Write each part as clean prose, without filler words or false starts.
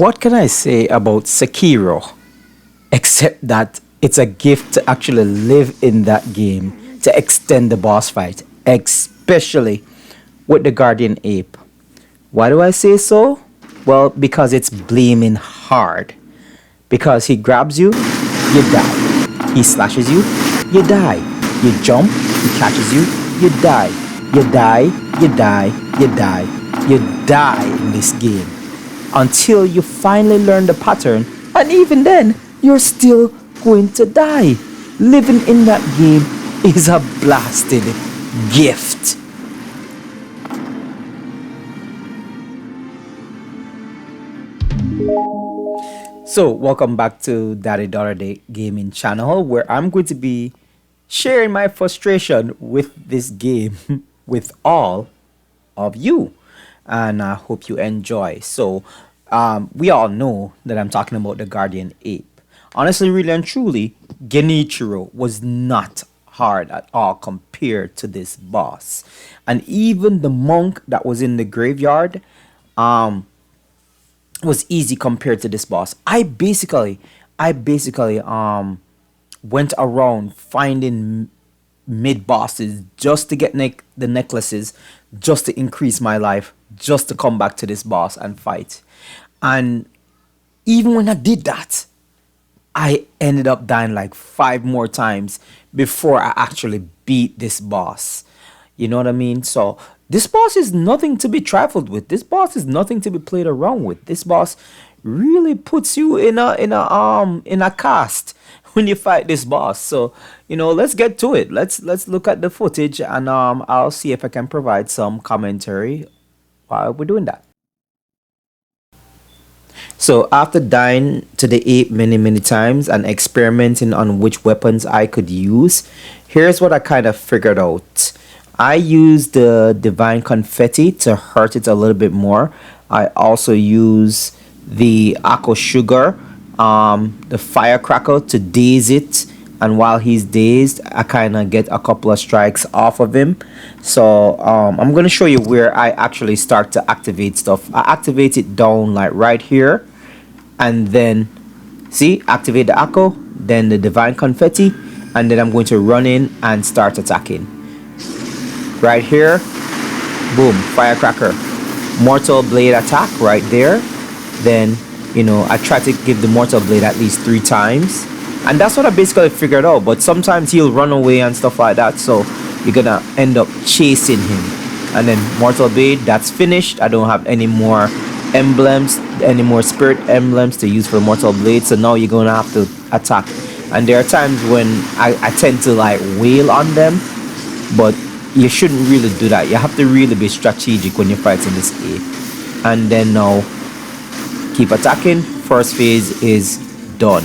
What can I say about Sekiro? Except that it's a gift to actually live in that game to extend the boss fight, especially with the Guardian Ape. Why do I say so? Well, because it's blaming hard. Because he grabs you, you die. He slashes you, you die. You jump, he catches you, you die. You die, you die, you die, you die in this game. Until you finally learn the pattern, and even then, you're still going to die. Living in that game is a blasted gift. So, welcome back to Daddy Daughter Day Gaming channel, where I'm going to be sharing my frustration with this game with all of you, and I hope you enjoy. So, we all know that I'm talking about the Guardian Ape. Honestly, really and truly, Genichiro was not hard at all compared to this boss, and even the monk that was in the graveyard, um, was easy compared to this boss. I basically went around finding mid bosses just to get the necklaces, just to increase my life, just to come back to this boss and fight. And even when I did that, I ended up dying like 5 more times before I actually beat this boss. You know what I mean? So this boss is nothing to be trifled with. This boss is nothing to be played around with. This boss really puts you in a cast when you fight this boss. So, let's get to it. Let's look at the footage, and I'll see if I can provide some commentary while we're doing that. So after dying to the ape many times and experimenting on which weapons I could use, here's what I kind of figured out. I used the divine confetti to hurt it a little bit more. I also use the Akko sugar, the firecracker, to daze it, and while he's dazed, I kind of get a couple of strikes off of him. So I'm going to show you where I actually start to activate stuff. I activate it down like right here, and then see, activate the Akko, then the divine confetti, and then I'm going to run in and start attacking right here. Boom, firecracker, mortal blade attack right there. Then I try to give the mortal blade at least 3 times, and that's what I basically figured out. But sometimes he'll run away and stuff like that, so you're gonna end up chasing him. And then mortal blade, that's finished. I don't have any more emblems, any more spirit emblems to use for mortal blade, so now you're gonna have to attack. And there are times when I tend to like wail on them, but you shouldn't really do that. You have to really be strategic when you're fighting this ape. And then now keep attacking. First phase is done.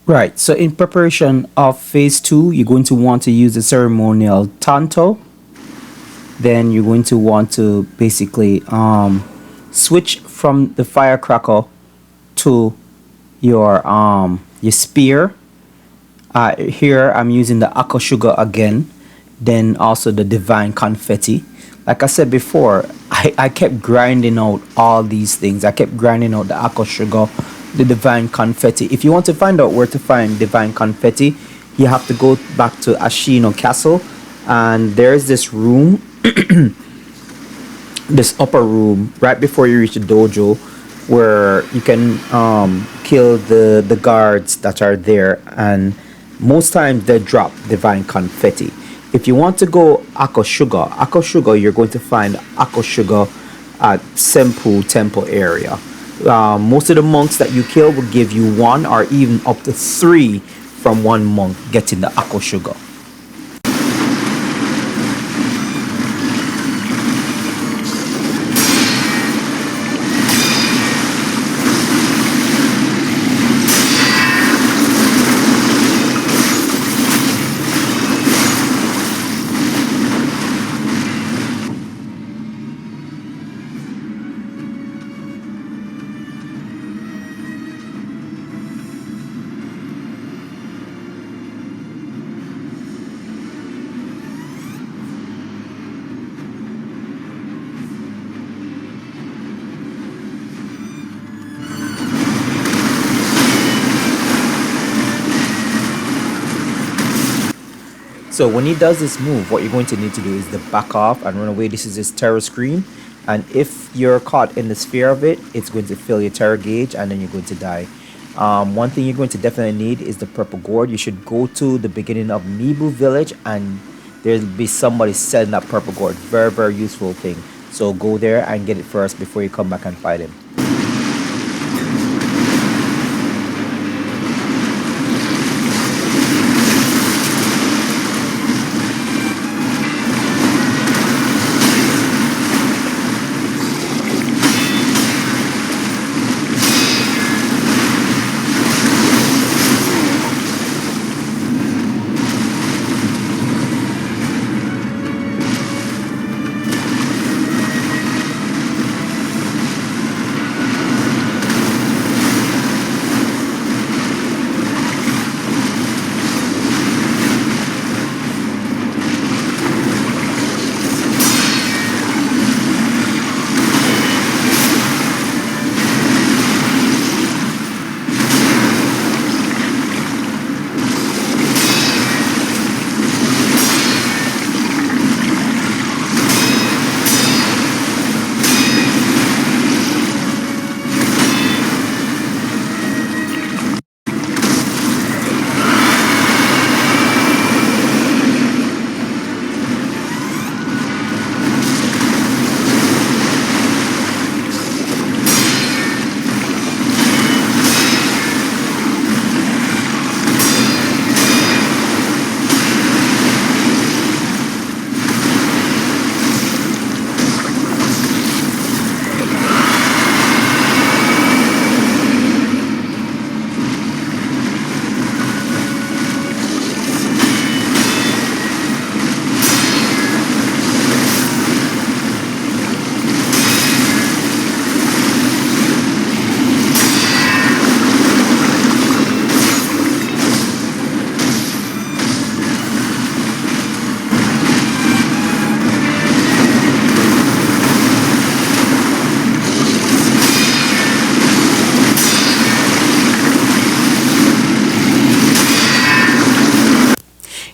Right, so in preparation of phase 2, you're going to want to use the ceremonial Tanto. Then you're going to want to basically switch from the firecracker to your spear. Here I'm using the Akko sugar again, then also the divine confetti. Like I said before, I kept grinding out all these things. I kept grinding out the Akko sugar, the divine confetti. If you want to find out where to find divine confetti, you have to go back to Ashino Castle, and there's this room, this upper room right before you reach the dojo, where you can kill the guards that are there, and most times they drop divine confetti. If you want to go Akko sugar, you're going to find Akko sugar at Senpu Temple area. Most of the monks that you kill will give you 1 or even up to 3 from one monk getting the Akko sugar. So when he does this move, what you're going to need to do is to back off and run away. This is his terror screen, and if you're caught in the sphere of it, it's going to fill your terror gauge and then you're going to die. One thing you're going to definitely need is the purple gourd. You should go to the beginning of Mibu village and there'll be somebody selling that purple gourd. Very, very useful thing. So go there and get it first before you come back and fight him.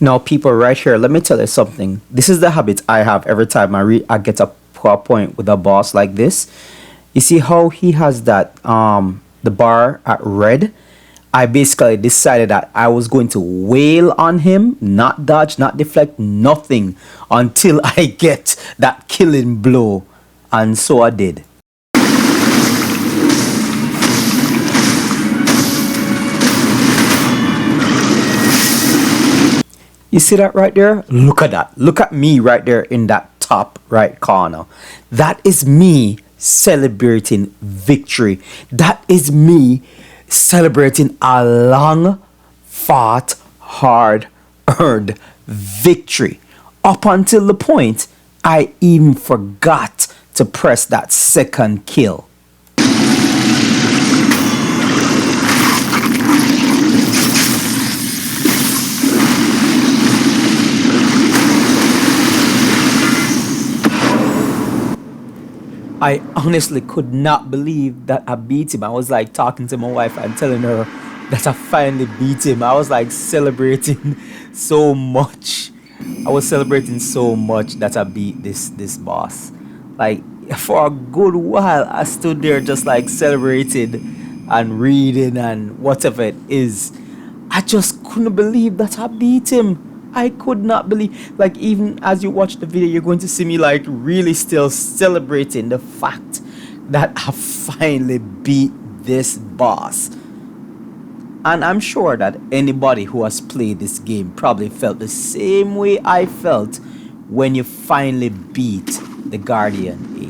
Now, people, right here, let me tell you something. This is the habit I have every time I get to a point with a boss like this. You see how he has that the bar at red? I basically decided that I was going to wail on him, not dodge, not deflect, nothing until I get that killing blow. And so I did. You see that right there? Look at that. Look at me right there in that top right corner. That is me celebrating victory. That is me celebrating a long fought, hard earned victory. Up until the point I even forgot to press that second kill. I honestly could not believe that I beat him. I was like talking to my wife and telling her that I finally beat him. I was like celebrating so much. I was celebrating so much that I beat this boss. Like for a good while I stood there just like celebrating and reading and whatever it is. I just couldn't believe that I beat him. I could not believe, like, even as you watch the video, you're going to see me like really still celebrating the fact that I finally beat this boss. And I'm sure that anybody who has played this game probably felt the same way I felt when you finally beat the Guardian Ape.